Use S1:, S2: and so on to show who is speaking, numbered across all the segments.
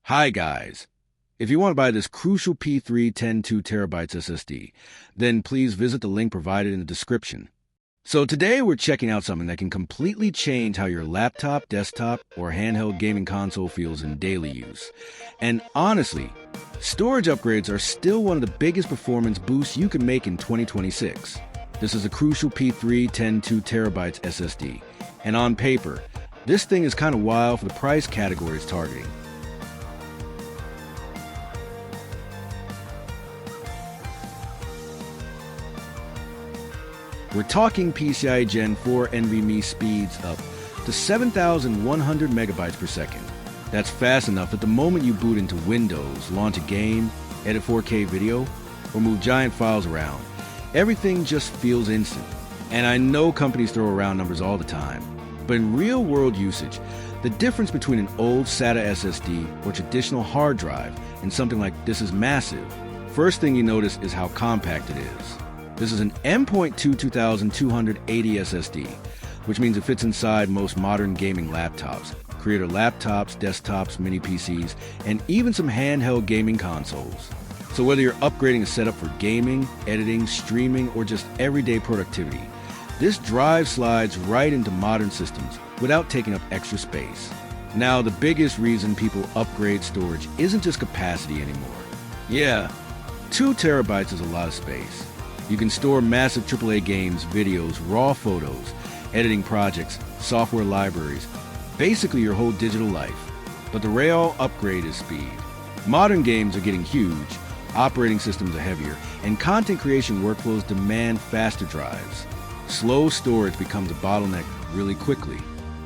S1: Hi guys! If you want to buy this Crucial P310 2TB SSD, then please visit the link provided in the description. So today we're checking out something that can completely change how your laptop, desktop, or handheld gaming console feels in daily use. And honestly, storage upgrades are still one of the biggest performance boosts you can make in 2026. This is a Crucial P310 2TB SSD, and on paper, this thing is kind of wild for the price category it's targeting. We're talking PCIe Gen4 NVMe speeds up to 7,100 megabytes per second. That's fast enough that the moment you boot into Windows, launch a game, edit 4K video, or move giant files around, everything just feels instant. And I know companies throw around numbers all the time, but in real-world usage, the difference between an old SATA SSD or traditional hard drive and something like this is massive. First thing you notice is how compact it is. This is an M.2 2280 SSD, which means it fits inside most modern gaming laptops, creator laptops, desktops, mini PCs, and even some handheld gaming consoles. So whether you're upgrading a setup for gaming, editing, streaming, or just everyday productivity, this drive slides right into modern systems without taking up extra space. Now, the biggest reason people upgrade storage isn't just capacity anymore. Yeah, 2 terabytes is a lot of space. You can store massive AAA games, videos, raw photos, editing projects, software libraries, basically your whole digital life. But the real upgrade is speed. Modern games are getting huge, operating systems are heavier, and content creation workflows demand faster drives. Slow storage becomes a bottleneck really quickly,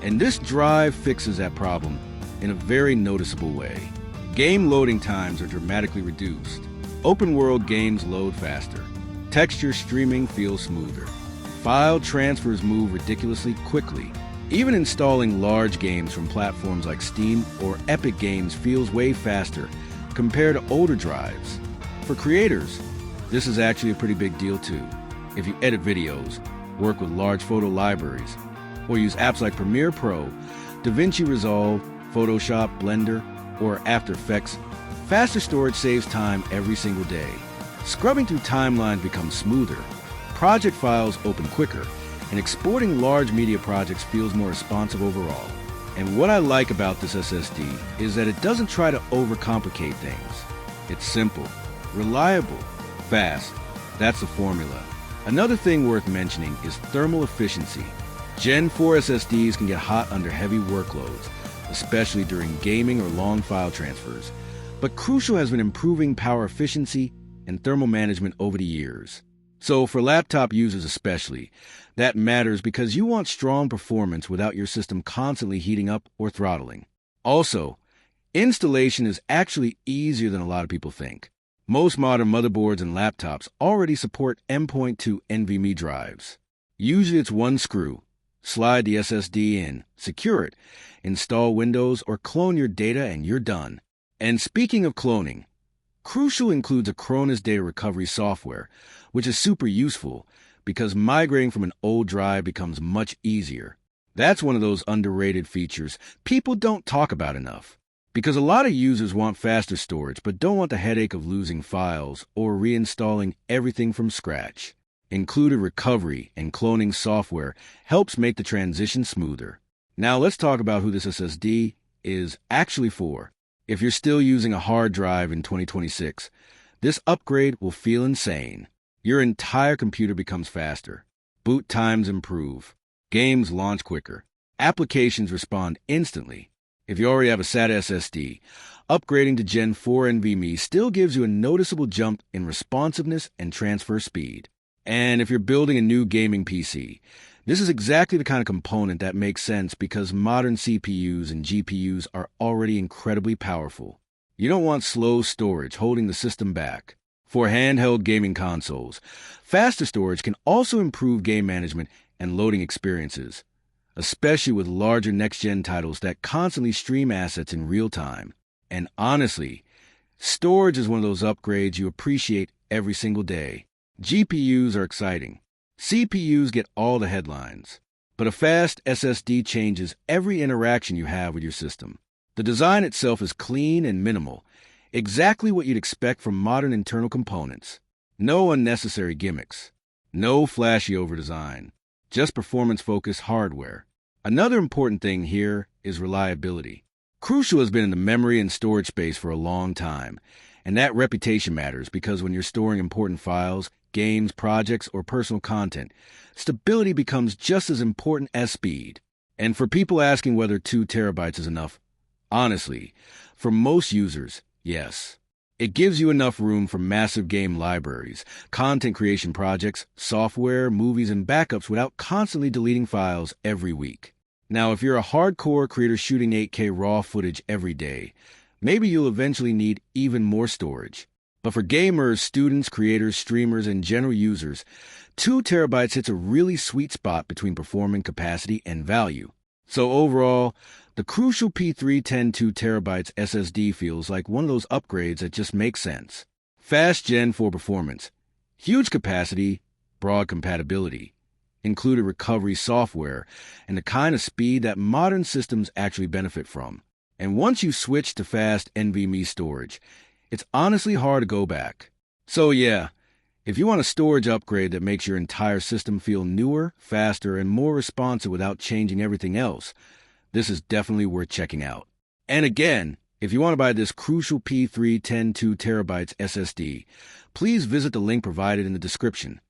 S1: and this drive fixes that problem in a very noticeable way. Game loading times are dramatically reduced. Open-world games load faster. Texture streaming feels smoother. File transfers move ridiculously quickly. Even installing large games from platforms like Steam or Epic Games feels way faster compared to older drives. For creators, this is actually a pretty big deal too. If you edit videos, work with large photo libraries, or use apps like Premiere Pro, DaVinci Resolve, Photoshop, Blender, or After Effects, faster storage saves time every single day. Scrubbing through timelines becomes smoother, project files open quicker, and exporting large media projects feels more responsive overall. And what I like about this SSD is that it doesn't try to overcomplicate things. It's simple, reliable, fast. That's the formula. Another thing worth mentioning is thermal efficiency. Gen 4 SSDs can get hot under heavy workloads, especially during gaming or long file transfers. But Crucial has been improving power efficiency and thermal management over the years. So for laptop users especially, that matters because you want strong performance without your system constantly heating up or throttling. Also, installation is actually easier than a lot of people think. Most modern motherboards and laptops already support M.2 NVMe drives. Usually it's one screw. Slide the SSD in, secure it, install Windows, or clone your data and you're done. And speaking of cloning, Crucial includes a Cronus data recovery software, which is super useful because migrating from an old drive becomes much easier. That's one of those underrated features people don't talk about enough. Because a lot of users want faster storage but don't want the headache of losing files or reinstalling everything from scratch. Included recovery and cloning software helps make the transition smoother. Now let's talk about who this SSD is actually for. If you're still using a hard drive in 2026, this upgrade will feel insane. Your entire computer becomes faster. Boot times improve. Games launch quicker. Applications respond instantly. If you already have a SATA SSD, upgrading to Gen 4 NVMe still gives you a noticeable jump in responsiveness and transfer speed. And if you're building a new gaming PC, this is exactly the kind of component that makes sense because modern CPUs and GPUs are already incredibly powerful. You don't want slow storage holding the system back. For handheld gaming consoles, faster storage can also improve game management and loading experiences, especially with larger next-gen titles that constantly stream assets in real time. And honestly, storage is one of those upgrades you appreciate every single day. GPUs are exciting. CPUs get all the headlines, but a fast SSD changes every interaction you have with your system. The design itself is clean and minimal, exactly what you'd expect from modern internal components. No unnecessary gimmicks, no flashy overdesign, just performance-focused hardware. Another important thing here is reliability. Crucial has been in the memory and storage space for a long time, and that reputation matters because when you're storing important files, games, projects, or personal content, stability becomes just as important as speed. And for people asking whether 2 terabytes is enough, honestly, for most users, yes. It gives you enough room for massive game libraries, content creation projects, software, movies, and backups without constantly deleting files every week. Now, if you're a hardcore creator shooting 8K raw footage every day, maybe you'll eventually need even more storage. But for gamers, students, creators, streamers, and general users, 2 terabytes hits a really sweet spot between performance capacity and value. So overall, the Crucial P310 2 terabytes SSD feels like one of those upgrades that just makes sense. Fast Gen 4 performance, huge capacity, broad compatibility, included recovery software, and the kind of speed that modern systems actually benefit from. And once you switch to fast NVMe storage, it's honestly hard to go back. So yeah, if you want a storage upgrade that makes your entire system feel newer, faster, and more responsive without changing everything else, this is definitely worth checking out. And again, if you want to buy this Crucial P310 2 terabytes SSD, please visit the link provided in the description.